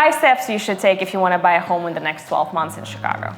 5 steps you should take if you want to buy a home in the next 12 months in Chicago.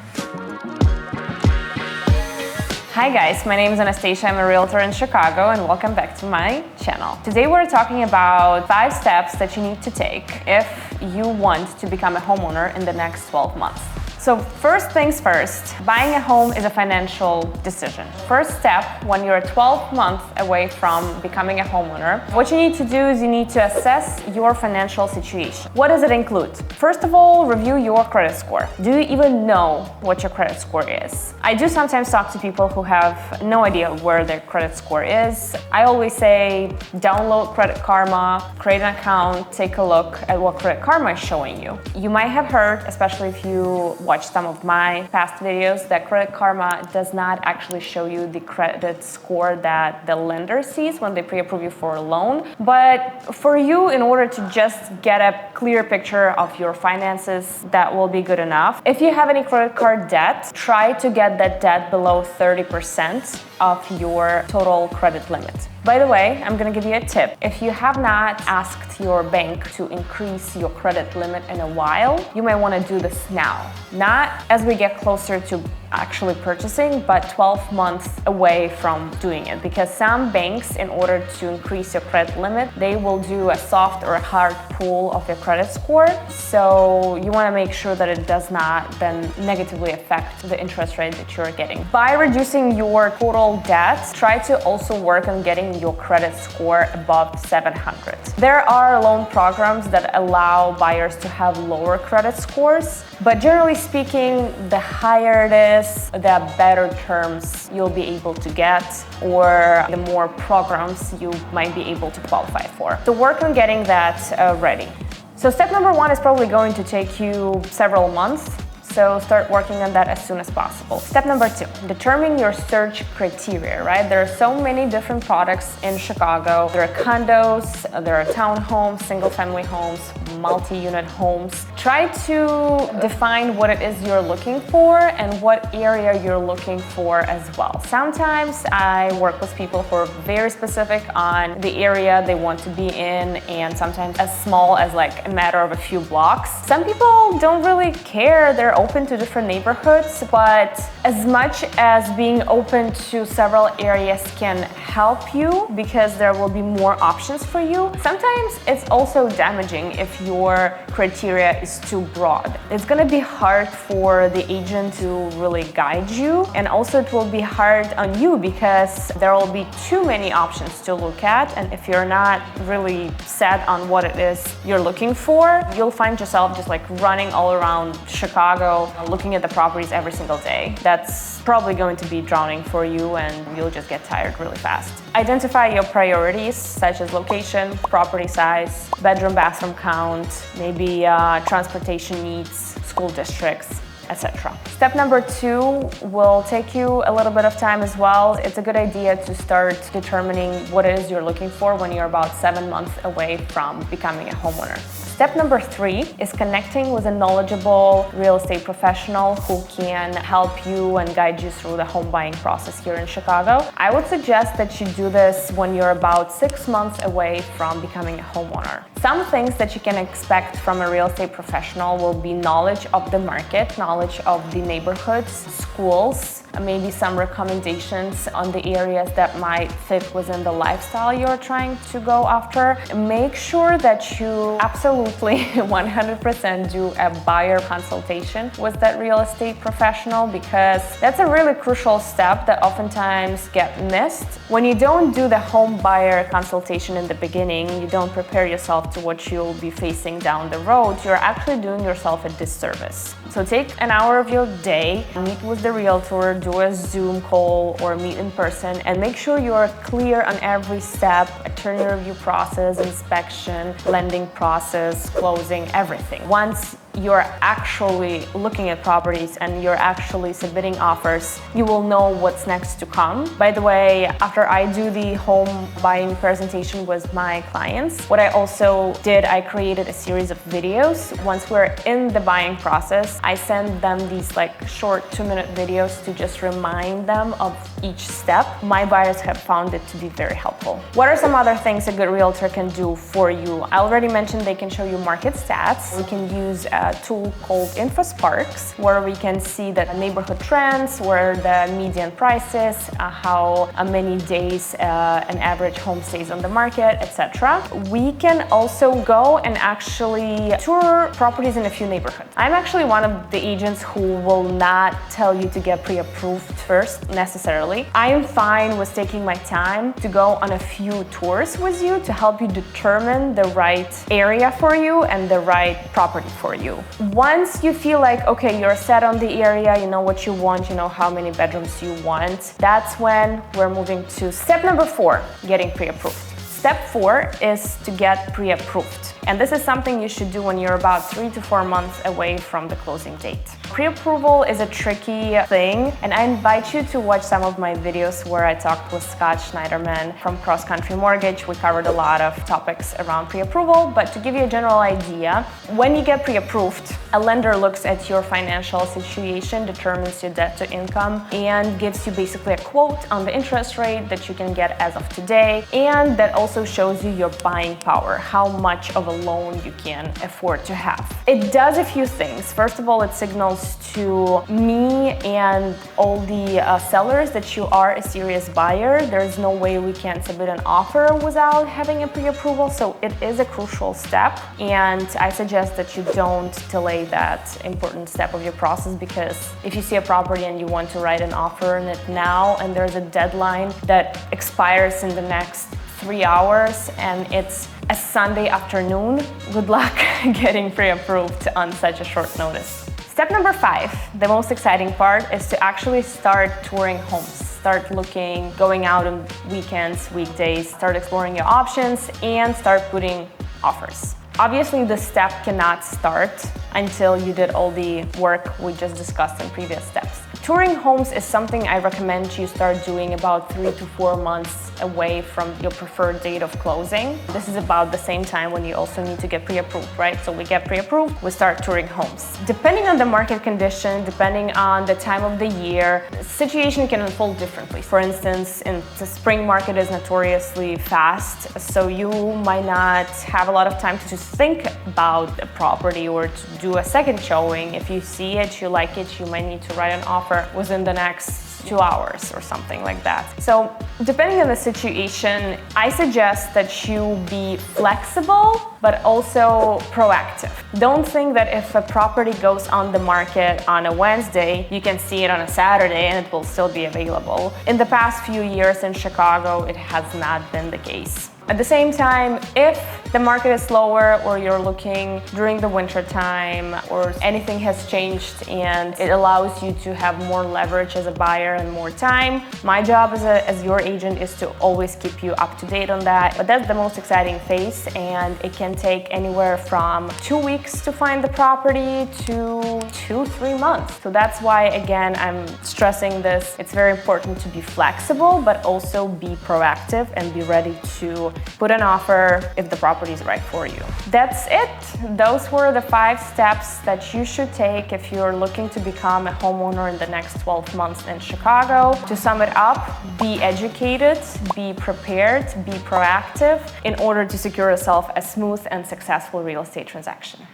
Hi guys, my name is Anastasia, I'm a realtor in Chicago, and welcome back to my channel. Today we're talking about 5 steps that you need to take if you want to become a homeowner in the next 12 months. So first things first, buying a home is a financial decision. First step, when you're 12 months away from becoming a homeowner, what you need to do is you need to assess your financial situation. What does it include? First of all, review your credit score. Do you even know what your credit score is? I do sometimes talk to people who have no idea where their credit score is. I always say, download Credit Karma, create an account, take a look at what Credit Karma is showing you. You might have heard, especially if you watch some of my past videos, that Credit Karma does not actually show you the credit score that the lender sees when they pre-approve you for a loan. But for you, in order to just get a clear picture of your finances, that will be good enough. If you have any credit card debt, try to get that debt below 30% of your total credit limit. By the way, I'm gonna give you a tip. If you have not asked your bank to increase your credit limit in a while, you may wanna do this now. Not as we get closer to actually purchasing, but 12 months away from doing it. Because some banks, in order to increase your credit limit, they will do a soft or a hard pull of your credit score. So you wanna make sure that it does not then negatively affect the interest rate that you're getting. By reducing your total debt, try to also work on getting your credit score above 700. There are loan programs that allow buyers to have lower credit scores, but generally speaking, the higher it is, the better terms you'll be able to get, or the more programs you might be able to qualify for. So work on getting that ready. So step number 1 is probably going to take you several months. So start working on that as soon as possible. Step number 2, determine your search criteria, right? There are so many different products in Chicago. There are condos, there are townhomes, single family homes, multi-unit homes. Try to define what it is you're looking for and what area you're looking for as well. Sometimes I work with people who are very specific on the area they want to be in, and sometimes as small as like a matter of a few blocks. Some people don't really care. They're open to different neighborhoods, but as much as being open to several areas can help you because there will be more options for you, sometimes it's also damaging if your criteria is too broad. It's gonna be hard for the agent to really guide you, and also it will be hard on you because there will be too many options to look at, and if you're not really set on what it is you're looking for, you'll find yourself just like running all around Chicago looking at the properties every single day. That's probably going to be drowning for you, and you'll just get tired really fast. Identify your priorities, such as location, property size, bedroom, bathroom count, maybe transportation needs, school districts, etc. Step number 2 will take you a little bit of time as well. It's a good idea to start determining what it is you're looking for when you're about 7 months away from becoming a homeowner. Step number 3 is connecting with a knowledgeable real estate professional who can help you and guide you through the home buying process here in Chicago. I would suggest that you do this when you're about 6 months away from becoming a homeowner. Some things that you can expect from a real estate professional will be knowledge of the market, knowledge of the neighborhoods, schools, maybe some recommendations on the areas that might fit within the lifestyle you're trying to go after. Make sure that you absolutely 100% do a buyer consultation with that real estate professional, because that's a really crucial step that oftentimes get missed. When you don't do the home buyer consultation in the beginning, you don't prepare yourself to what you'll be facing down the road, you're actually doing yourself a disservice. So take an hour of your day, meet with the realtor, do a Zoom call or meet in person, and make sure you're clear on every step: attorney review process, inspection, lending process, closing, everything. Once you're actually looking at properties and you're actually submitting offers, you will know what's next to come. By the way, after I do the home buying presentation with my clients, what I also did, I created a series of videos. Once we're in the buying process, I send them these like short 2-minute videos to just remind them of each step. My buyers have found it to be very helpful. What are some other things a good realtor can do for you? I already mentioned they can show you market stats. We can use a tool called InfoSparks, where we can see the neighborhood trends, where the median price is, how many days an average home stays on the market, etc. We can also go and actually tour properties in a few neighborhoods. I'm actually one of the agents who will not tell you to get pre-approved first necessarily. I am fine with taking my time to go on a few tours with you to help you determine the right area for you and the right property for you. Once you feel like, okay, you're set on the area, you know what you want, you know how many bedrooms you want, that's when we're moving to step number 4, getting pre-approved. Step 4 is to get pre-approved. And this is something you should do when you're about 3 to 4 months away from the closing date. Pre-approval is a tricky thing, and I invite you to watch some of my videos where I talked with Scott Schneiderman from Cross Country Mortgage. We covered a lot of topics around pre-approval, but to give you a general idea, when you get pre-approved, a lender looks at your financial situation, determines your debt to income, and gives you basically a quote on the interest rate that you can get as of today, and that also shows you your buying power, how much of a loan you can afford to have. It does a few things. First of all, it signals to me and all the sellers that you are a serious buyer. There's no way we can submit an offer without having a pre-approval, so it is a crucial step, and I suggest that you don't delay that important step of your process, because if you see a property and you want to write an offer on it now and there's a deadline that expires in the next 3 hours and it's a Sunday afternoon, good luck getting pre-approved on such a short notice. Step number 5, the most exciting part, is to actually start touring homes. Start looking, going out on weekends, weekdays, start exploring your options, and start putting offers. Obviously, this step cannot start until you did all the work we just discussed in previous steps. Touring homes is something I recommend you start doing about 3 to 4 months away from your preferred date of closing. This is about the same time when you also need to get pre-approved, right? So we get pre-approved, we start touring homes. Depending on the market condition, depending on the time of the year, the situation can unfold differently. For instance, in the spring market is notoriously fast, so you might not have a lot of time to think about the property or to do a second showing. If you see it, you like it, you might need to write an offer within the next 2 hours or something like that. So depending on the situation, I suggest that you be flexible but also proactive. Don't think that if a property goes on the market on a Wednesday, you can see it on a Saturday and it will still be available. In the past few years in Chicago, it has not been the case. At the same time, if the market is slower or you're looking during the winter time or anything has changed and it allows you to have more leverage as a buyer and more time, my job as your agent is to always keep you up to date on that. But that's the most exciting phase, and it can take anywhere from 2 weeks to find the property to 2-3 months. So that's why, again, I'm stressing this. It's very important to be flexible, but also be proactive and be ready to put an offer if the property is right for you. That's it. Those were the 5 steps that you should take if you're looking to become a homeowner in the next 12 months in Chicago. To sum it up, be educated, be prepared, be proactive in order to secure yourself a smooth and successful real estate transaction.